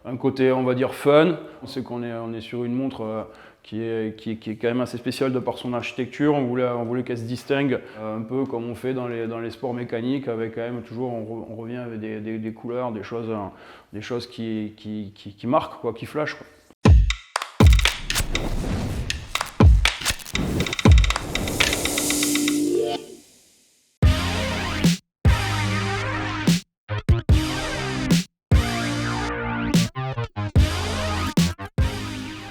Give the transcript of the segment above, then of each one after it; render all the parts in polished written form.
un côté, on va dire, fun. On sait qu'on est sur une montre qui est quand même assez spéciale de par son architecture. On voulait qu'elle se distingue un peu comme on fait dans les sports mécaniques, avec quand même toujours, on revient avec des couleurs, des choses qui marquent, quoi, qui flashent, quoi.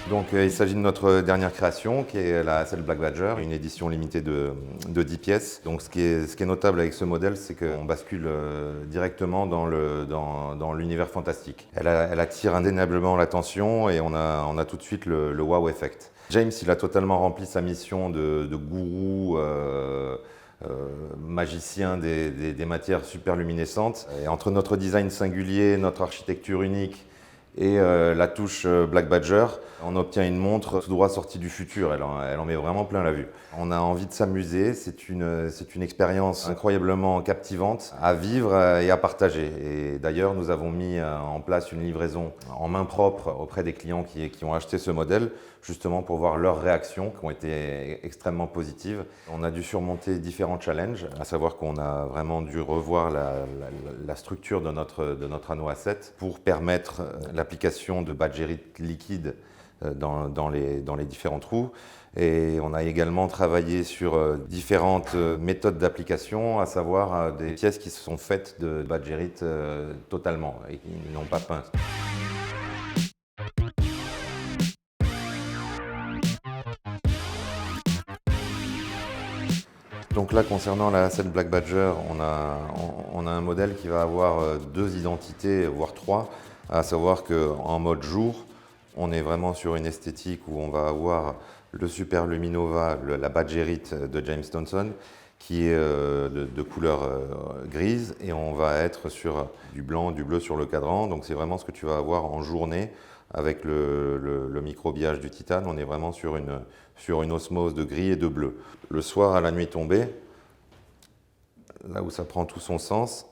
Donc il s'agit de notre dernière création qui est la Acel Black Badger, une édition limitée de 10 pièces. Donc ce qui est notable avec ce modèle, c'est qu'on bascule directement dans l'univers fantastique. Elle attire indéniablement l'attention et on a tout de suite le wow effect. James, il a totalement rempli sa mission de gourou magicien des matières super luminescentes. Et entre notre design singulier, notre architecture unique et la touche Black Badger, on obtient une montre tout droit sortie du futur. Elle en met vraiment plein la vue. On a envie de s'amuser, c'est une expérience incroyablement captivante à vivre et à partager. Et d'ailleurs, nous avons mis en place une livraison en main propre auprès des clients qui ont acheté ce modèle, justement pour voir leurs réactions qui ont été extrêmement positives. On a dû surmonter différents challenges, à savoir qu'on a vraiment dû revoir la structure de notre anneau A7 pour permettre l'application de badgérite liquide dans les différents trous. Et on a également travaillé sur différentes méthodes d'application, à savoir des pièces qui sont faites de badgérite totalement et qui n'ont pas peint. Donc là, concernant la Acel Black Badger, on a un modèle qui va avoir deux identités, voire trois, à savoir qu'en mode jour, on est vraiment sur une esthétique où on va avoir le Super Luminova, la badgérite de James Thompson, qui est de couleur grise, et on va être sur du blanc, du bleu sur le cadran. Donc c'est vraiment ce que tu vas avoir en journée avec le microbillage du titane. On est vraiment sur une osmose de gris et de bleu. Le soir, à la nuit tombée, là où ça prend tout son sens,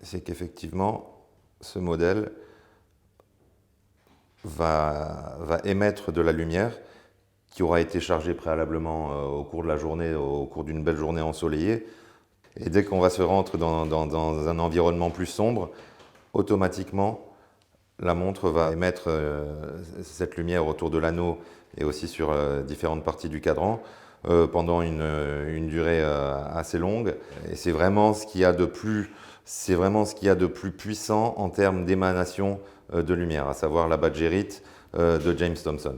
c'est qu'effectivement, ce modèle va émettre de la lumière qui aura été chargée préalablement au cours de la journée, au cours d'une belle journée ensoleillée. Et dès qu'on va se rentrer dans un environnement plus sombre, automatiquement, la montre va émettre cette lumière autour de l'anneau et aussi sur différentes parties du cadran pendant une durée assez longue. Et c'est vraiment ce qu'il y a de plus puissant en termes d'émanation de lumière, à savoir la badgérite de James Thompson.